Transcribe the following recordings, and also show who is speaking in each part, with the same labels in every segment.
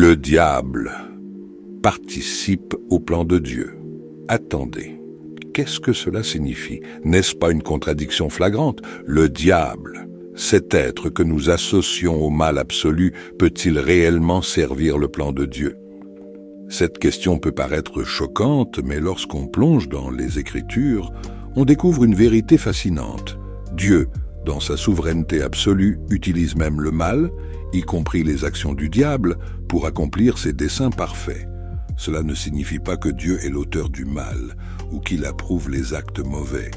Speaker 1: Le diable participe au plan de Dieu. Attendez, qu'est-ce que cela signifie? N'est-ce pas une contradiction flagrante? Le diable, cet être que nous associons au mal absolu, peut-il réellement servir le plan de Dieu? Cette question peut paraître choquante, mais lorsqu'on plonge dans les Écritures, on découvre une vérité fascinante. Dieu, dans sa souveraineté absolue, utilise même le mal, y compris les actions du diable, pour accomplir ses desseins parfaits. Cela ne signifie pas que Dieu est l'auteur du mal ou qu'il approuve les actes mauvais.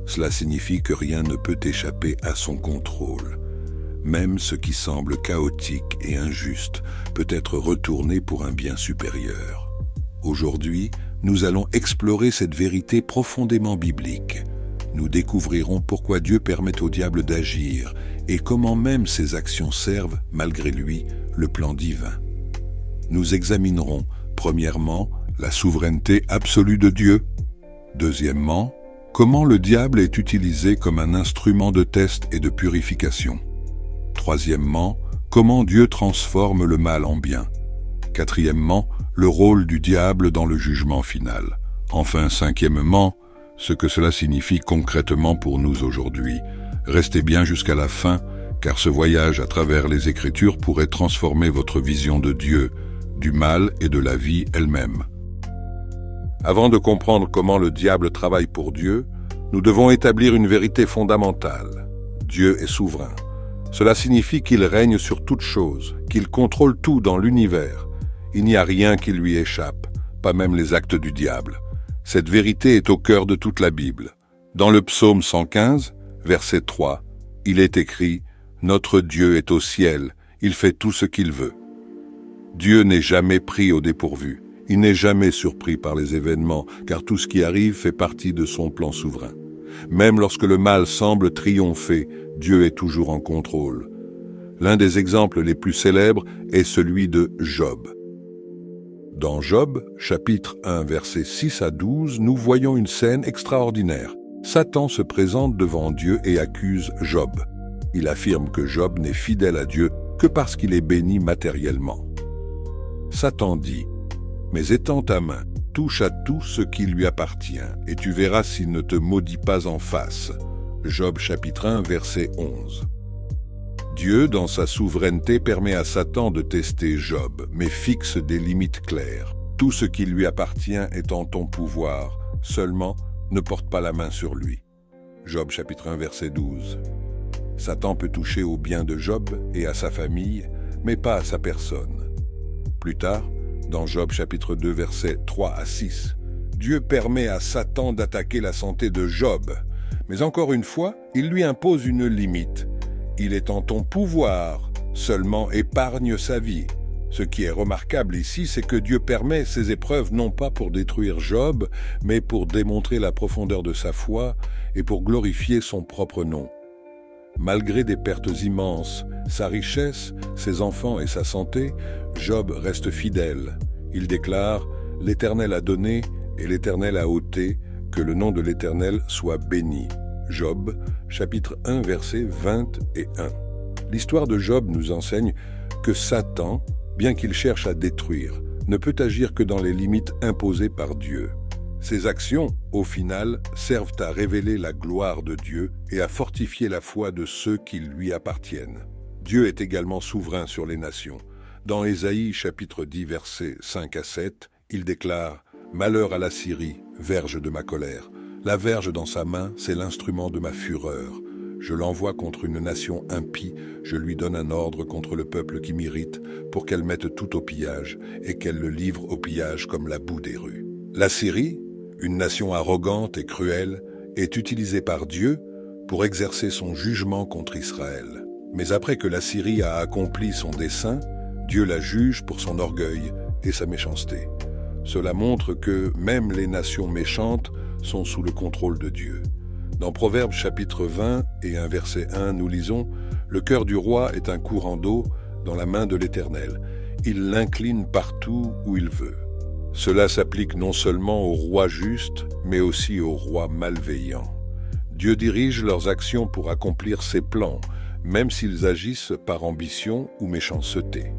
Speaker 1: Cela signifie que rien ne peut échapper à son contrôle. Même ce qui semble chaotique et injuste peut être retourné pour un bien supérieur. Aujourd'hui, nous allons explorer cette vérité profondément biblique. Nous découvrirons pourquoi Dieu permet au diable d'agir et comment même ses actions servent, malgré lui, le plan divin. Nous examinerons, premièrement, la souveraineté absolue de Dieu. Deuxièmement, comment le diable est utilisé comme un instrument de test et de purification. Troisièmement, comment Dieu transforme le mal en bien. Quatrièmement, le rôle du diable dans le jugement final. Enfin, cinquièmement, ce que cela signifie concrètement pour nous aujourd'hui. Restez bien jusqu'à la fin, car ce voyage à travers les Écritures pourrait transformer votre vision de Dieu, du mal et de la vie elle-même. Avant de comprendre comment le diable travaille pour Dieu, nous devons établir une vérité fondamentale. Dieu est souverain. Cela signifie qu'il règne sur toute chose, qu'il contrôle tout dans l'univers. Il n'y a rien qui lui échappe, pas même les actes du diable. Cette vérité est au cœur de toute la Bible. Dans le psaume 115, verset 3, il est écrit « Notre Dieu est au ciel, il fait tout ce qu'il veut ». Dieu n'est jamais pris au dépourvu. Il n'est jamais surpris par les événements, car tout ce qui arrive fait partie de son plan souverain. Même lorsque le mal semble triompher, Dieu est toujours en contrôle. L'un des exemples les plus célèbres est celui de Job. Dans Job, chapitre 1, versets 6 à 12, nous voyons une scène extraordinaire. Satan se présente devant Dieu et accuse Job. Il affirme que Job n'est fidèle à Dieu que parce qu'il est béni matériellement. Satan dit « Mais étends ta main, touche à tout ce qui lui appartient, et tu verras s'il ne te maudit pas en face. » Job chapitre 1, verset 11. Dieu, dans sa souveraineté, permet à Satan de tester Job, mais fixe des limites claires. Tout ce qui lui appartient est en ton pouvoir, seulement ne porte pas la main sur lui. Job chapitre 1, verset 12. Satan peut toucher au bien de Job et à sa famille, mais pas à sa personne. Plus tard, dans Job chapitre 2, versets 3 à 6, Dieu permet à Satan d'attaquer la santé de Job, mais encore une fois, il lui impose une limite. Il est en ton pouvoir, seulement épargne sa vie. Ce qui est remarquable ici, c'est que Dieu permet ces épreuves non pas pour détruire Job, mais pour démontrer la profondeur de sa foi et pour glorifier son propre nom. Malgré des pertes immenses, sa richesse, ses enfants et sa santé, Job reste fidèle. Il déclare « L'Éternel a donné et l'Éternel a ôté, que le nom de l'Éternel soit béni ». Job, chapitre 1, versets 20 et 1. L'histoire de Job nous enseigne que Satan, bien qu'il cherche à détruire, ne peut agir que dans les limites imposées par Dieu. Ses actions, au final, servent à révéler la gloire de Dieu et à fortifier la foi de ceux qui lui appartiennent. Dieu est également souverain sur les nations. Dans Ésaïe, chapitre 10, versets 5 à 7, il déclare « Malheur à la Syrie, verge de ma colère. La verge dans sa main, c'est l'instrument de ma fureur. Je l'envoie contre une nation impie, je lui donne un ordre contre le peuple qui m'irrite, pour qu'elle mette tout au pillage, et qu'elle le livre au pillage comme la boue des rues. » La Syrie, une nation arrogante et cruelle, est utilisée par Dieu pour exercer son jugement contre Israël. Mais après que la Syrie a accompli son dessein, Dieu la juge pour son orgueil et sa méchanceté. Cela montre que même les nations méchantes sont sous le contrôle de Dieu. Dans Proverbes chapitre 20 et un verset 1, nous lisons « Le cœur du roi est un courant d'eau dans la main de l'Éternel. Il l'incline partout où il veut. » Cela s'applique non seulement aux rois justes, mais aussi aux rois malveillants. Dieu dirige leurs actions pour accomplir ses plans, même s'ils agissent par ambition ou méchanceté.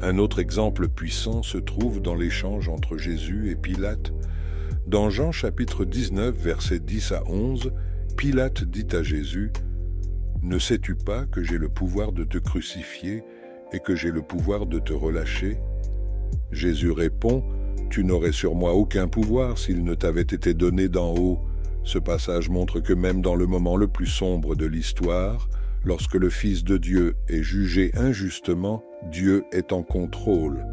Speaker 1: Un autre exemple puissant se trouve dans l'échange entre Jésus et Pilate. Dans Jean chapitre 19, versets 10 à 11, Pilate dit à Jésus « Ne sais-tu pas que j'ai le pouvoir de te crucifier et que j'ai le pouvoir de te relâcher ?» Jésus répond « Tu n'aurais sur moi aucun pouvoir s'il ne t'avait été donné d'en haut. » Ce passage montre que même dans le moment le plus sombre de l'histoire, lorsque le Fils de Dieu est jugé injustement, Dieu est en contrôle.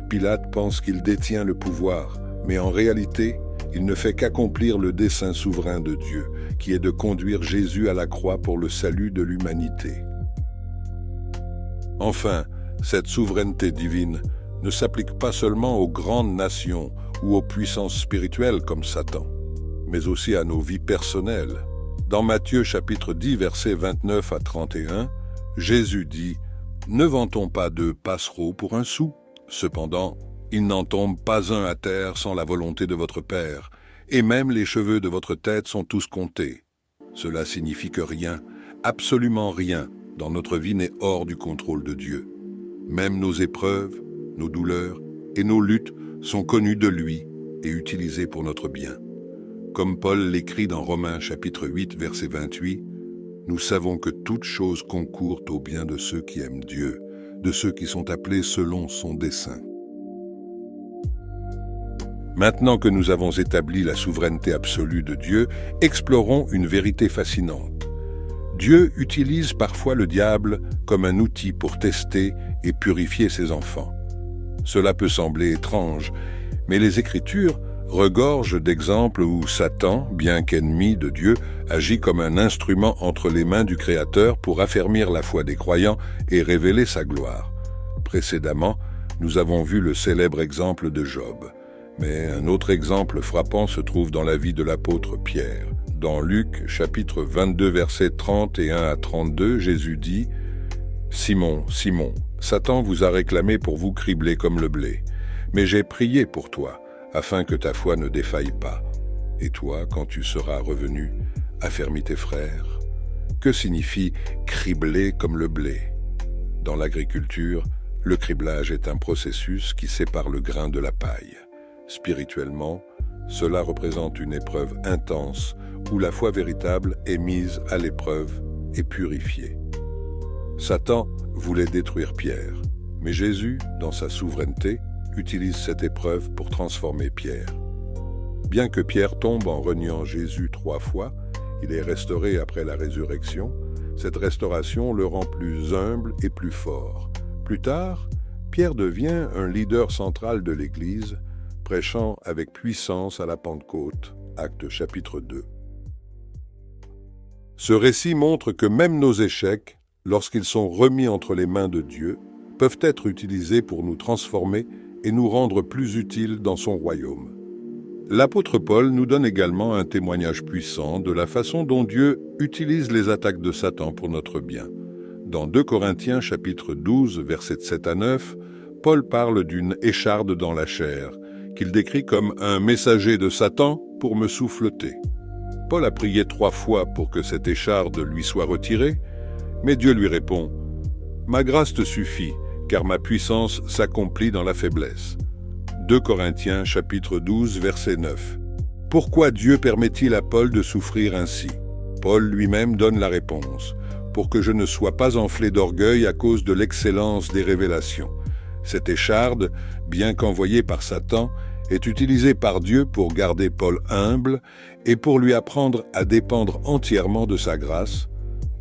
Speaker 1: Pilate pense qu'il détient le pouvoir, mais en réalité, il ne fait qu'accomplir le dessein souverain de Dieu, qui est de conduire Jésus à la croix pour le salut de l'humanité. Enfin, cette souveraineté divine ne s'applique pas seulement aux grandes nations ou aux puissances spirituelles comme Satan, mais aussi à nos vies personnelles. Dans Matthieu chapitre 10, versets 29 à 31, Jésus dit « Ne vend-on pas 2 passereaux pour 1 sou? Cependant, il n'en tombe pas un à terre sans la volonté de votre Père, et même les cheveux de votre tête sont tous comptés. » Cela signifie que rien, absolument rien, dans notre vie n'est hors du contrôle de Dieu. Même nos épreuves, nos douleurs et nos luttes sont connues de lui et utilisées pour notre bien. Comme Paul l'écrit dans Romains chapitre 8, verset 28, « Nous savons que toutes choses concourent au bien de ceux qui aiment Dieu, de ceux qui sont appelés selon son dessein. » Maintenant que nous avons établi la souveraineté absolue de Dieu, explorons une vérité fascinante. Dieu utilise parfois le diable comme un outil pour tester et purifier ses enfants. Cela peut sembler étrange, mais les Écritures regorgent d'exemples où Satan, bien qu'ennemi de Dieu, agit comme un instrument entre les mains du Créateur pour affermir la foi des croyants et révéler sa gloire. Précédemment, nous avons vu le célèbre exemple de Job. Mais un autre exemple frappant se trouve dans la vie de l'apôtre Pierre. Dans Luc, chapitre 22, versets 31 à 32, Jésus dit « Simon, Simon, Satan vous a réclamé pour vous cribler comme le blé. Mais j'ai prié pour toi, afin que ta foi ne défaille pas. Et toi, quand tu seras revenu, affermis tes frères. » Que signifie « cribler comme le blé » ? Dans l'agriculture, le criblage est un processus qui sépare le grain de la paille. Spirituellement, cela représente une épreuve intense où la foi véritable est mise à l'épreuve et purifiée. Satan voulait détruire Pierre, mais Jésus, dans sa souveraineté, utilise cette épreuve pour transformer Pierre. Bien que Pierre tombe en reniant Jésus 3 fois, il est restauré après la résurrection. Cette restauration le rend plus humble et plus fort. Plus tard, Pierre devient un leader central de l'Église, prêchant avec puissance à la Pentecôte, Actes chapitre 2. Ce récit montre que même nos échecs, lorsqu'ils sont remis entre les mains de Dieu, peuvent être utilisés pour nous transformer et nous rendre plus utiles dans son royaume. L'apôtre Paul nous donne également un témoignage puissant de la façon dont Dieu utilise les attaques de Satan pour notre bien. Dans 2 Corinthiens chapitre 12, versets 7 à 9, Paul parle d'une écharde dans la chair, qu'il décrit comme un messager de Satan pour me souffleter. Paul a prié 3 fois pour que cette écharde lui soit retirée, mais Dieu lui répond « Ma grâce te suffit, car ma puissance s'accomplit dans la faiblesse. » 2 Corinthiens chapitre 12, verset 9. Pourquoi Dieu permet-il à Paul de souffrir ainsi? Paul lui-même donne la réponse « Pour que je ne sois pas enflé d'orgueil à cause de l'excellence des révélations. » Cette écharde, bien qu'envoyée par Satan, est utilisée par Dieu pour garder Paul humble et pour lui apprendre à dépendre entièrement de sa grâce.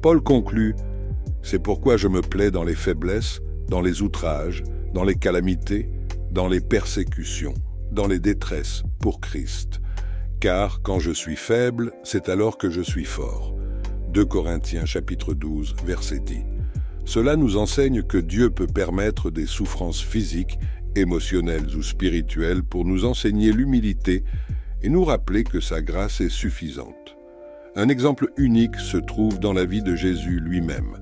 Speaker 1: Paul conclut « C'est pourquoi je me plais dans les faiblesses, dans les outrages, dans les calamités, dans les persécutions, dans les détresses pour Christ. Car quand je suis faible, c'est alors que je suis fort. » 2 Corinthiens chapitre 12, verset 10. Cela nous enseigne que Dieu peut permettre des souffrances physiques, émotionnelles ou spirituelles pour nous enseigner l'humilité et nous rappeler que sa grâce est suffisante. Un exemple unique se trouve dans la vie de Jésus lui-même.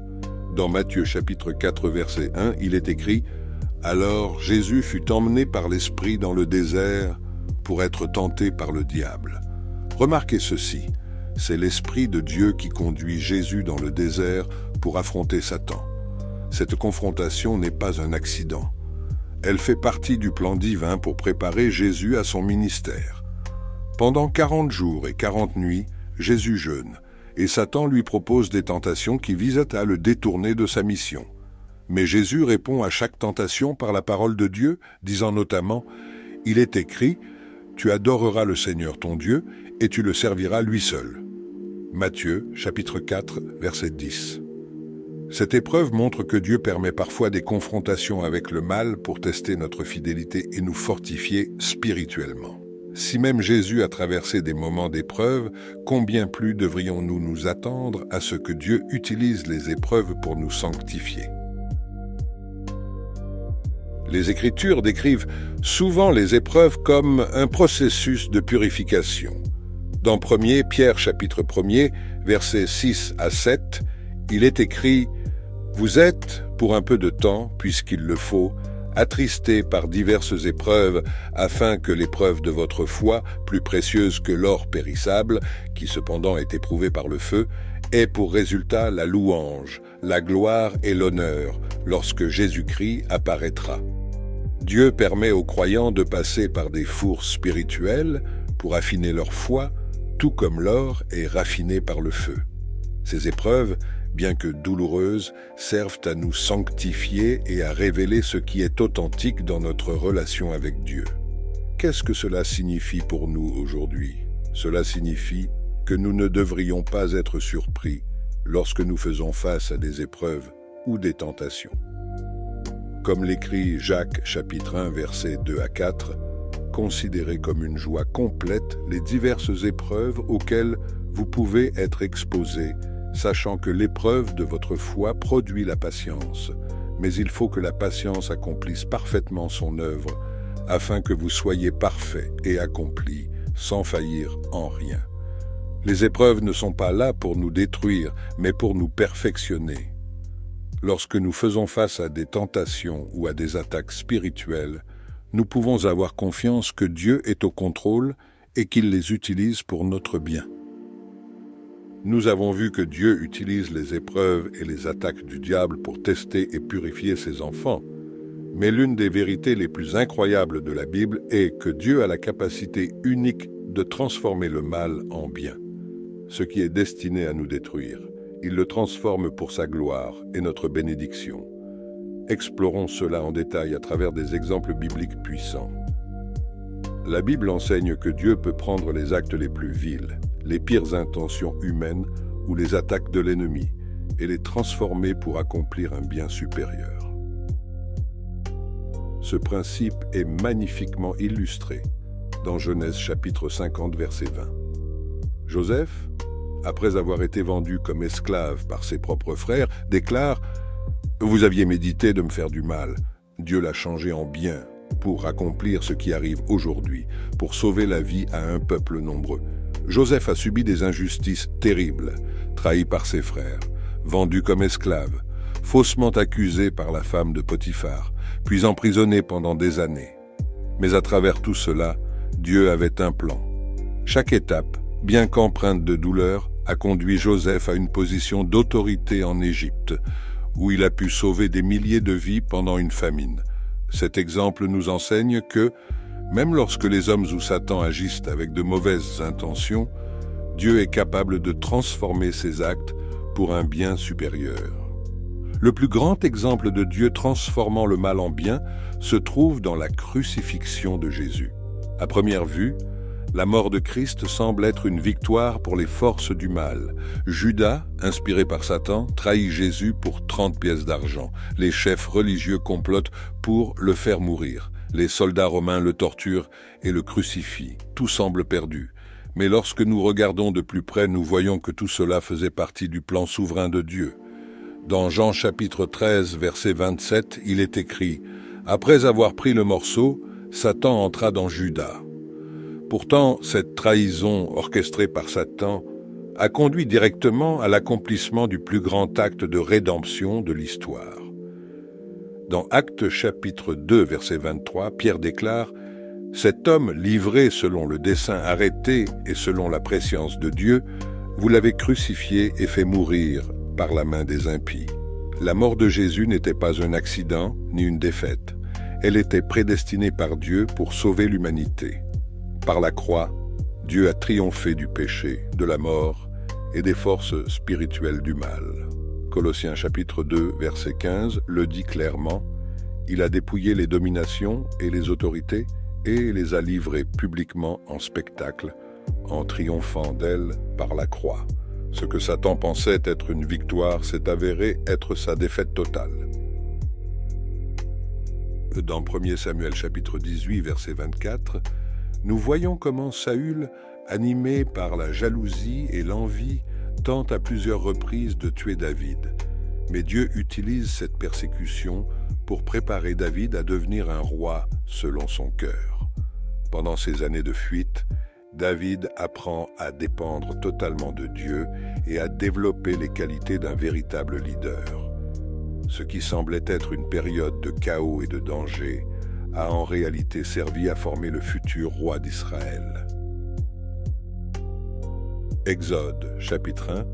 Speaker 1: Dans Matthieu chapitre 4, verset 1, il est écrit « Alors Jésus fut emmené par l'Esprit dans le désert pour être tenté par le diable. » Remarquez ceci, c'est l'Esprit de Dieu qui conduit Jésus dans le désert pour affronter Satan. Cette confrontation n'est pas un accident. Elle fait partie du plan divin pour préparer Jésus à son ministère. Pendant 40 jours et 40 nuits, Jésus jeûne, et Satan lui propose des tentations qui visent à le détourner de sa mission. Mais Jésus répond à chaque tentation par la parole de Dieu, disant notamment « Il est écrit, tu adoreras le Seigneur ton Dieu, et tu le serviras lui seul. » Matthieu, chapitre 4, verset 10. Cette épreuve montre que Dieu permet parfois des confrontations avec le mal pour tester notre fidélité et nous fortifier spirituellement. Si même Jésus a traversé des moments d'épreuve, combien plus devrions-nous nous attendre à ce que Dieu utilise les épreuves pour nous sanctifier? Les Écritures décrivent souvent les épreuves comme un processus de purification. Dans 1 Pierre chapitre 1er, versets 6 à 7, il est écrit « Vous êtes, pour un peu de temps, puisqu'il le faut, attristés par diverses épreuves, afin que l'épreuve de votre foi, plus précieuse que l'or périssable, qui cependant est éprouvé par le feu, ait pour résultat la louange, la gloire et l'honneur, lorsque Jésus-Christ apparaîtra. » Dieu permet aux croyants de passer par des fours spirituels pour affiner leur foi, tout comme l'or est raffiné par le feu. Ces épreuves, bien que douloureuses, servent à nous sanctifier et à révéler ce qui est authentique dans notre relation avec Dieu. Qu'est-ce que cela signifie pour nous aujourd'hui? Cela signifie que nous ne devrions pas être surpris lorsque nous faisons face à des épreuves ou des tentations. Comme l'écrit Jacques chapitre 1 versets 2 à 4, considérez comme une joie complète les diverses épreuves auxquelles vous pouvez être exposés, sachant que l'épreuve de votre foi produit la patience, mais il faut que la patience accomplisse parfaitement son œuvre, afin que vous soyez parfaits et accomplis, sans faillir en rien. Les épreuves ne sont pas là pour nous détruire, mais pour nous perfectionner. Lorsque nous faisons face à des tentations ou à des attaques spirituelles, nous pouvons avoir confiance que Dieu est au contrôle et qu'il les utilise pour notre bien. Nous avons vu que Dieu utilise les épreuves et les attaques du diable pour tester et purifier ses enfants. Mais l'une des vérités les plus incroyables de la Bible est que Dieu a la capacité unique de transformer le mal en bien. Ce qui est destiné à nous détruire, il le transforme pour sa gloire et notre bénédiction. Explorons cela en détail à travers des exemples bibliques puissants. La Bible enseigne que Dieu peut prendre les actes les plus vils, les pires intentions humaines ou les attaques de l'ennemi, et les transformer pour accomplir un bien supérieur. Ce principe est magnifiquement illustré dans Genèse chapitre 50 verset 20. Joseph, après avoir été vendu comme esclave par ses propres frères, déclare « Vous aviez médité de me faire du mal, Dieu l'a changé en bien pour accomplir ce qui arrive aujourd'hui, pour sauver la vie à un peuple nombreux. » Joseph a subi des injustices terribles, trahi par ses frères, vendu comme esclave, faussement accusé par la femme de Potiphar, puis emprisonné pendant des années. Mais à travers tout cela, Dieu avait un plan. Chaque étape, bien qu'empreinte de douleur, a conduit Joseph à une position d'autorité en Égypte, où il a pu sauver des milliers de vies pendant une famine. Cet exemple nous enseigne que, même lorsque les hommes ou Satan agissent avec de mauvaises intentions, Dieu est capable de transformer ses actes pour un bien supérieur. Le plus grand exemple de Dieu transformant le mal en bien se trouve dans la crucifixion de Jésus. À première vue, la mort de Christ semble être une victoire pour les forces du mal. Judas, inspiré par Satan, trahit Jésus pour 30 pièces d'argent. Les chefs religieux complotent pour le faire mourir. Les soldats romains le torturent et le crucifient. Tout semble perdu. Mais lorsque nous regardons de plus près, nous voyons que tout cela faisait partie du plan souverain de Dieu. Dans Jean chapitre 13, verset 27, il est écrit « Après avoir pris le morceau, Satan entra dans Judas. » Pourtant, cette trahison orchestrée par Satan a conduit directement à l'accomplissement du plus grand acte de rédemption de l'histoire. Dans Actes chapitre 2, verset 23, Pierre déclare « Cet homme livré selon le dessein arrêté et selon la prescience de Dieu, vous l'avez crucifié et fait mourir par la main des impies. » La mort de Jésus n'était pas un accident ni une défaite. Elle était prédestinée par Dieu pour sauver l'humanité. Par la croix, Dieu a triomphé du péché, de la mort et des forces spirituelles du mal. Colossiens chapitre 2, verset 15 le dit clairement. Il a dépouillé les dominations et les autorités et les a livrées publiquement en spectacle, en triomphant d'elles par la croix. Ce que Satan pensait être une victoire s'est avéré être sa défaite totale. Dans 1 Samuel chapitre 18, verset 24, nous voyons comment Saül, animé par la jalousie et l'envie, tente à plusieurs reprises de tuer David. Mais Dieu utilise cette persécution pour préparer David à devenir un roi selon son cœur. Pendant ces années de fuite, David apprend à dépendre totalement de Dieu et à développer les qualités d'un véritable leader. Ce qui semblait être une période de chaos et de danger a en réalité servi à former le futur roi d'Israël. Exode, chapitre 1,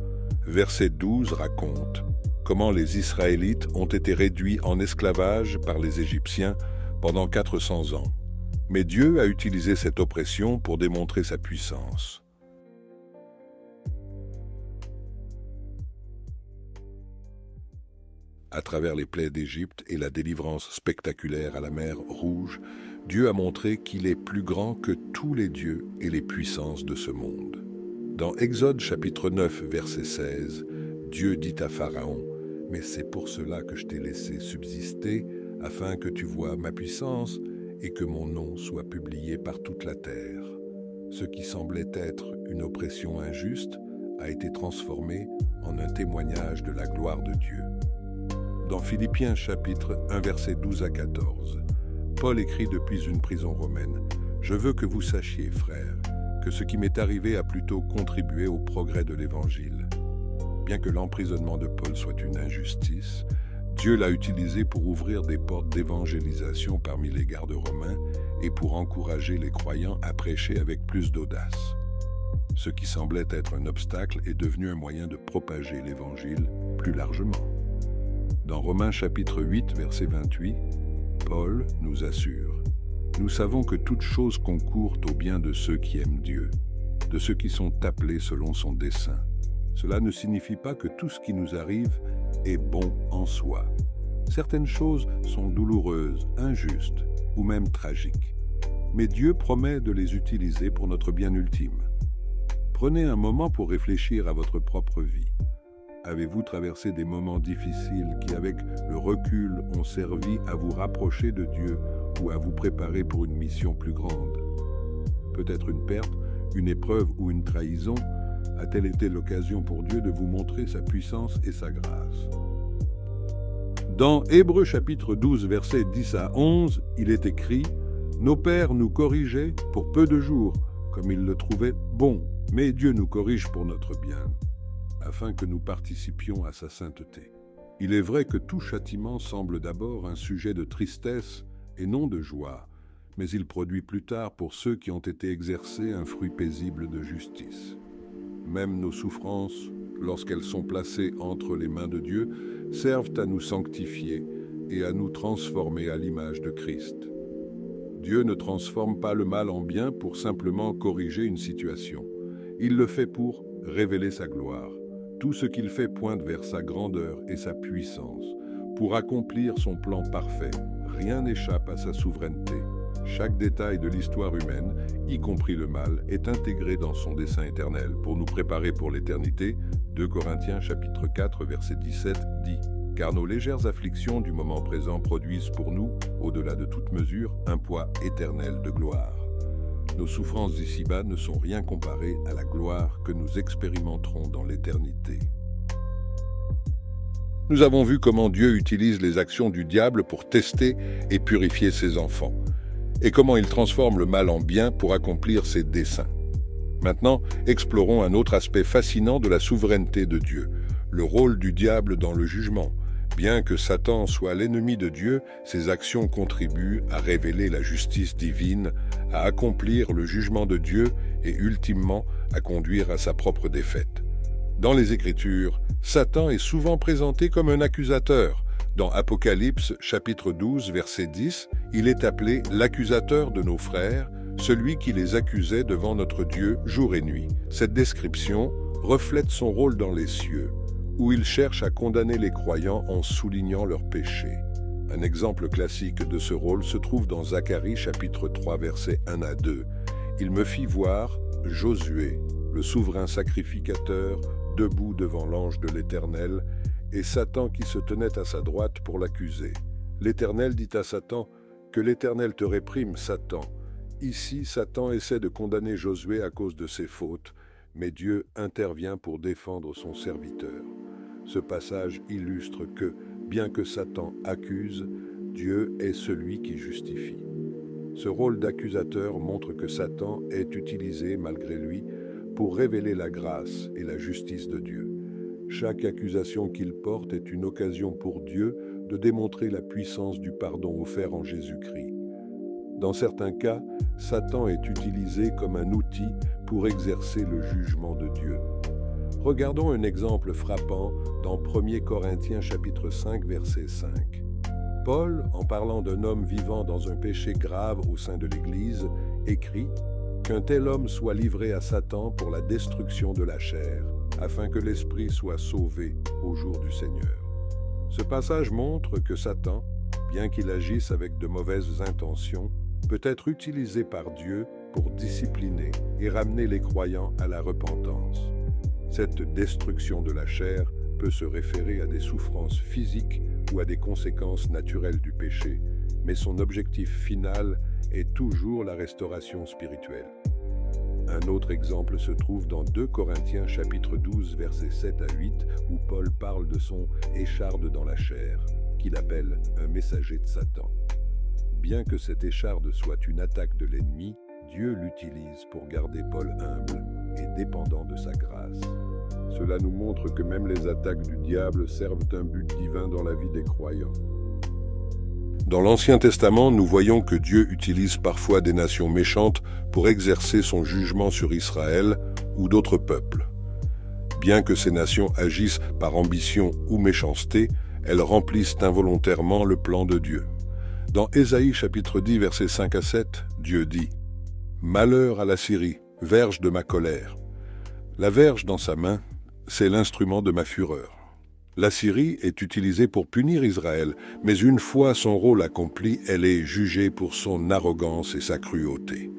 Speaker 1: verset 12 raconte comment les Israélites ont été réduits en esclavage par les Égyptiens pendant 400 ans. Mais Dieu a utilisé cette oppression pour démontrer sa puissance. À travers les plaies d'Égypte et la délivrance spectaculaire à la mer Rouge, Dieu a montré qu'il est plus grand que tous les dieux et les puissances de ce monde. Dans Exode chapitre 9, verset 16, Dieu dit à Pharaon, « Mais c'est pour cela que je t'ai laissé subsister, afin que tu vois ma puissance et que mon nom soit publié par toute la terre. » Ce qui semblait être une oppression injuste a été transformé en un témoignage de la gloire de Dieu. Dans Philippiens chapitre 1, verset 12 à 14, Paul écrit depuis une prison romaine, « Je veux que vous sachiez, frères, que ce qui m'est arrivé a plutôt contribué au progrès de l'Évangile. Bien que l'emprisonnement de Paul soit une injustice, Dieu l'a utilisé pour ouvrir des portes d'évangélisation parmi les gardes romains et pour encourager les croyants à prêcher avec plus d'audace. Ce qui semblait être un obstacle est devenu un moyen de propager l'Évangile plus largement. Dans Romains chapitre 8, verset 28, Paul nous assure « Nous savons que toute chose concourt au bien de ceux qui aiment Dieu, de ceux qui sont appelés selon son dessein. Cela ne signifie pas que tout ce qui nous arrive est bon en soi. Certaines choses sont douloureuses, injustes ou même tragiques. Mais Dieu promet de les utiliser pour notre bien ultime. Prenez un moment pour réfléchir à votre propre vie. Avez-vous traversé des moments difficiles qui, avec le recul, ont servi à vous rapprocher de Dieu ou à vous préparer pour une mission plus grande? Peut-être une perte, une épreuve ou une trahison a-t-elle été l'occasion pour Dieu de vous montrer sa puissance et sa grâce? Dans Hébreux chapitre 12, versets 10 à 11, il est écrit « Nos pères nous corrigeaient pour peu de jours, comme ils le trouvaient bon, mais Dieu nous corrige pour notre bien, afin que nous participions à sa sainteté. Il est vrai que tout châtiment semble d'abord un sujet de tristesse et non de joie, mais il produit plus tard pour ceux qui ont été exercés un fruit paisible de justice. Même nos souffrances, lorsqu'elles sont placées entre les mains de Dieu, servent à nous sanctifier et à nous transformer à l'image de Christ. Dieu ne transforme pas le mal en bien pour simplement corriger une situation. Il le fait pour révéler sa gloire. Tout ce qu'il fait pointe vers sa grandeur et sa puissance. Pour accomplir son plan parfait, rien n'échappe à sa souveraineté. Chaque détail de l'histoire humaine, y compris le mal, est intégré dans son dessein éternel pour nous préparer pour l'éternité. 2 Corinthiens chapitre 4 verset 17 dit « Car nos légères afflictions du moment présent produisent pour nous, au-delà de toute mesure, un poids éternel de gloire. Nos souffrances d'ici-bas ne sont rien comparées à la gloire que nous expérimenterons dans l'éternité. » Nous avons vu comment Dieu utilise les actions du diable pour tester et purifier ses enfants, et comment il transforme le mal en bien pour accomplir ses desseins. Maintenant, explorons un autre aspect fascinant de la souveraineté de Dieu, le rôle du diable dans le jugement. Bien que Satan soit l'ennemi de Dieu, ses actions contribuent à révéler la justice divine, à accomplir le jugement de Dieu et ultimement à conduire à sa propre défaite. Dans les Écritures, Satan est souvent présenté comme un accusateur, Dans Apocalypse, chapitre 12, verset 10, il est appelé l'accusateur de nos frères, celui qui les accusait devant notre Dieu jour et nuit. Cette description reflète son rôle dans les cieux, où il cherche à condamner les croyants en soulignant leurs péchés. Un exemple classique de ce rôle se trouve dans Zacharie, chapitre 3, versets 1 à 2. Il me fit voir Josué, le souverain sacrificateur, debout devant l'ange de l'Éternel, et Satan qui se tenait à sa droite pour l'accuser. L'Éternel dit à Satan, « Que l'Éternel te réprime, Satan. » Ici, Satan essaie de condamner Josué à cause de ses fautes, mais Dieu intervient pour défendre son serviteur. Ce passage illustre que, bien que Satan accuse, Dieu est celui qui justifie. Ce rôle d'accusateur montre que Satan est utilisé, malgré lui, pour révéler la grâce et la justice de Dieu. Chaque accusation qu'il porte est une occasion pour Dieu de démontrer la puissance du pardon offert en Jésus-Christ. Dans certains cas, Satan est utilisé comme un outil pour exercer le jugement de Dieu. Regardons un exemple frappant dans 1 Corinthiens chapitre 5, verset 5. Paul, en parlant d'un homme vivant dans un péché grave au sein de l'Église, écrit « Qu'un tel homme soit livré à Satan pour la destruction de la chair, afin que l'esprit soit sauvé au jour du Seigneur. » Ce passage montre que Satan, bien qu'il agisse avec de mauvaises intentions, peut être utilisé par Dieu pour discipliner et ramener les croyants à la repentance. Cette destruction de la chair peut se référer à des souffrances physiques ou à des conséquences naturelles du péché, mais son objectif final est toujours la restauration spirituelle. Un autre exemple se trouve dans 2 Corinthiens chapitre 12 versets 7 à 8 où Paul parle de son écharde dans la chair, qu'il appelle un messager de Satan. Bien que cette écharde soit une attaque de l'ennemi, Dieu l'utilise pour garder Paul humble et dépendant de sa grâce. Cela nous montre que même les attaques du diable servent un but divin dans la vie des croyants. Dans l'Ancien Testament, nous voyons que Dieu utilise parfois des nations méchantes pour exercer son jugement sur Israël ou d'autres peuples. Bien que ces nations agissent par ambition ou méchanceté, elles remplissent involontairement le plan de Dieu. Dans Ésaïe chapitre 10, versets 5 à 7, Dieu dit « Malheur à la Syrie, verge de ma colère. La verge dans sa main, c'est l'instrument de ma fureur. La Syrie est utilisée pour punir Israël, mais une fois son rôle accompli, elle est jugée pour son arrogance et sa cruauté.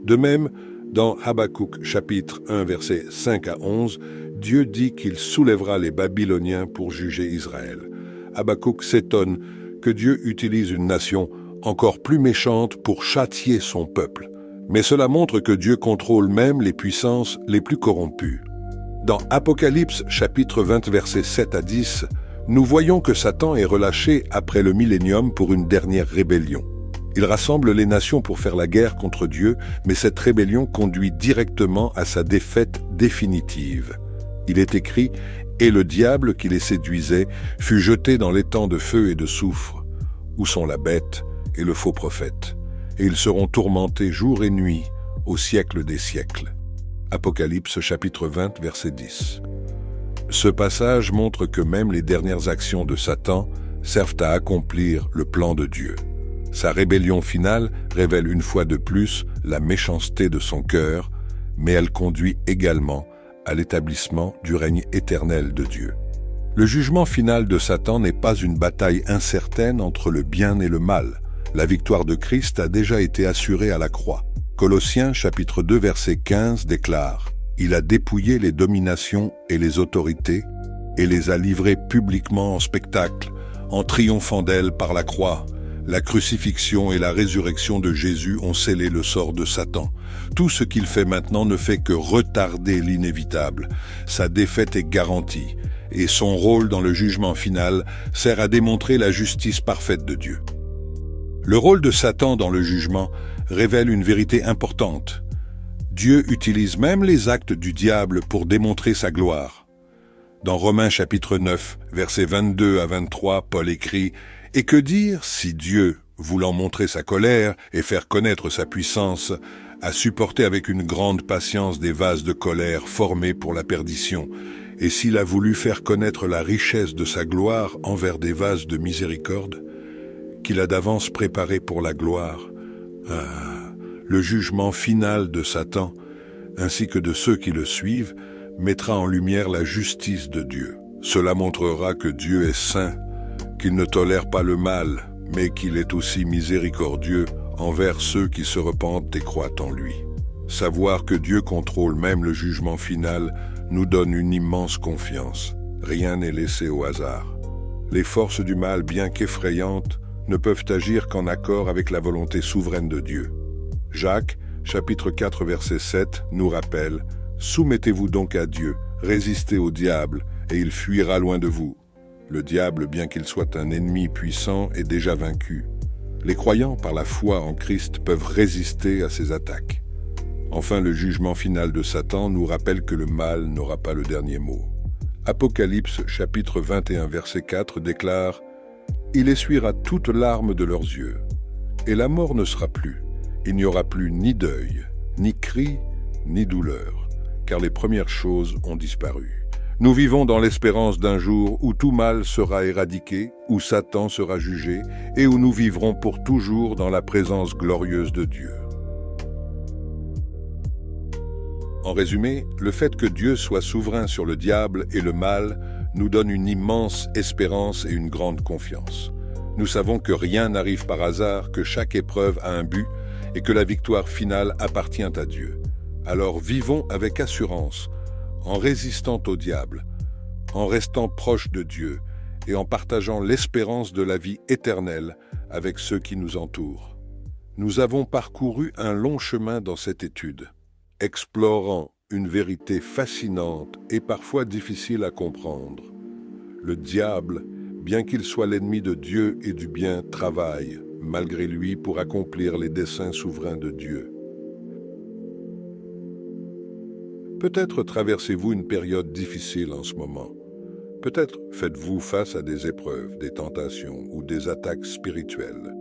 Speaker 1: De même, dans Habakkuk chapitre 1, versets 5 à 11, Dieu dit qu'il soulèvera les Babyloniens pour juger Israël. Habakkuk s'étonne que Dieu utilise une nation encore plus méchante pour châtier son peuple. Mais cela montre que Dieu contrôle même les puissances les plus corrompues. Dans Apocalypse chapitre 20 versets 7 à 10, nous voyons que Satan est relâché après le millénium pour une dernière rébellion. Il rassemble les nations pour faire la guerre contre Dieu, mais cette rébellion conduit directement à sa défaite définitive. Il est écrit « Et le diable qui les séduisait fut jeté dans l'étang de feu et de soufre, où sont la bête et le faux prophète, et ils seront tourmentés jour et nuit au siècle des siècles. » Apocalypse chapitre 20, verset 10. Ce passage montre que même les dernières actions de Satan servent à accomplir le plan de Dieu. Sa rébellion finale révèle une fois de plus la méchanceté de son cœur, mais elle conduit également à l'établissement du règne éternel de Dieu. Le jugement final de Satan n'est pas une bataille incertaine entre le bien et le mal. La victoire de Christ a déjà été assurée à la croix. Colossiens chapitre 2 verset 15 déclare « Il a dépouillé les dominations et les autorités et les a livrées publiquement en spectacle, en triomphant d'elles par la croix. La crucifixion et la résurrection de Jésus ont scellé le sort de Satan. Tout ce qu'il fait maintenant ne fait que retarder l'inévitable. Sa défaite est garantie, et son rôle dans le jugement final sert à démontrer la justice parfaite de Dieu. » Le rôle de Satan dans le jugement révèle une vérité importante. Dieu utilise même les actes du diable pour démontrer sa gloire. Dans Romains chapitre 9, versets 22 à 23, Paul écrit « Et que dire si Dieu, voulant montrer sa colère et faire connaître sa puissance, a supporté avec une grande patience des vases de colère formés pour la perdition, Et s'il a voulu faire connaître la richesse de sa gloire envers des vases de miséricorde, qu'il a d'avance préparés pour la gloire, le jugement final de Satan, ainsi que de ceux qui le suivent, mettra en lumière la justice de Dieu. Cela montrera que Dieu est saint, qu'il ne tolère pas le mal, mais qu'il est aussi miséricordieux envers ceux qui se repentent et croient en lui. Savoir que Dieu contrôle même le jugement final nous donne une immense confiance. Rien n'est laissé au hasard. Les forces du mal, bien qu'effrayantes, ne peuvent agir qu'en accord avec la volonté souveraine de Dieu. Jacques, chapitre 4, verset 7, nous rappelle « Soumettez-vous donc à Dieu, résistez au diable, et il fuira loin de vous. » Le diable, bien qu'il soit un ennemi puissant, est déjà vaincu. Les croyants, par la foi en Christ, peuvent résister à ses attaques. Enfin, le jugement final de Satan nous rappelle que le mal n'aura pas le dernier mot. Apocalypse, chapitre 21, verset 4, déclare « Il essuiera toute larme de leurs yeux, et la mort ne sera plus. Il n'y aura plus ni deuil, ni cri, ni douleur, car les premières choses ont disparu. » Nous vivons dans l'espérance d'un jour où tout mal sera éradiqué, où Satan sera jugé, et où nous vivrons pour toujours dans la présence glorieuse de Dieu. En résumé, le fait que Dieu soit souverain sur le diable et le mal nous donne une immense espérance et une grande confiance. Nous savons que rien n'arrive par hasard, que chaque épreuve a un but et que la victoire finale appartient à Dieu. Alors vivons avec assurance, en résistant au diable, en restant proches de Dieu et en partageant l'espérance de la vie éternelle avec ceux qui nous entourent. Nous avons parcouru un long chemin dans cette étude, explorant une vérité fascinante et parfois difficile à comprendre. Le diable, bien qu'il soit l'ennemi de Dieu et du bien, travaille, malgré lui, pour accomplir les desseins souverains de Dieu. Peut-être traversez-vous une période difficile en ce moment. Peut-être faites-vous face à des épreuves, des tentations ou des attaques spirituelles.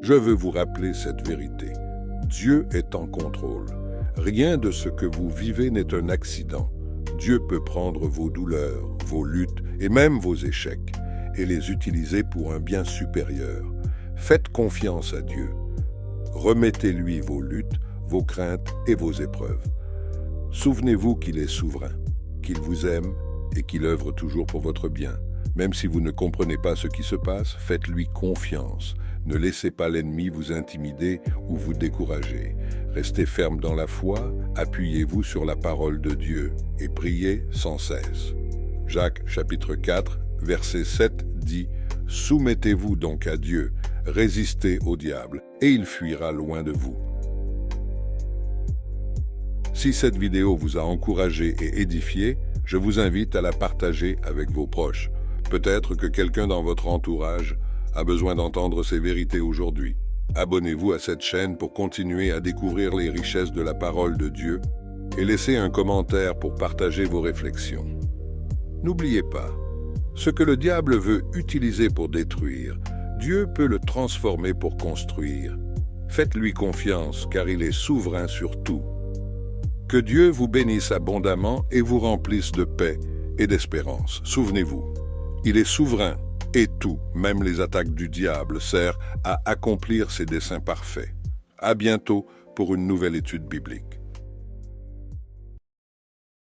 Speaker 1: Je veux vous rappeler cette vérité. Dieu est en contrôle. Rien de ce que vous vivez n'est un accident. Dieu peut prendre vos douleurs, vos luttes et même vos échecs et les utiliser pour un bien supérieur. Faites confiance à Dieu. Remettez-lui vos luttes, vos craintes et vos épreuves. Souvenez-vous qu'il est souverain, qu'il vous aime et qu'il œuvre toujours pour votre bien. Même si vous ne comprenez pas ce qui se passe, faites-lui confiance. Ne laissez pas l'ennemi vous intimider ou vous décourager. Restez ferme dans la foi, appuyez-vous sur la parole de Dieu et priez sans cesse. Jacques chapitre 4, verset 7 dit « Soumettez-vous donc à Dieu, résistez au diable, et il fuira loin de vous. » Si cette vidéo vous a encouragé et édifié, je vous invite à la partager avec vos proches. Peut-être que quelqu'un dans votre entourage a besoin d'entendre ces vérités aujourd'hui. Abonnez-vous à cette chaîne pour continuer à découvrir les richesses de la parole de Dieu et laissez un commentaire pour partager vos réflexions. N'oubliez pas, ce que le diable veut utiliser pour détruire, Dieu peut le transformer pour construire. Faites-lui confiance car il est souverain sur tout. Que Dieu vous bénisse abondamment et vous remplisse de paix et d'espérance. Souvenez-vous, il est souverain et tout, même les attaques du diable, sert à accomplir ses desseins parfaits. À bientôt pour une nouvelle étude biblique.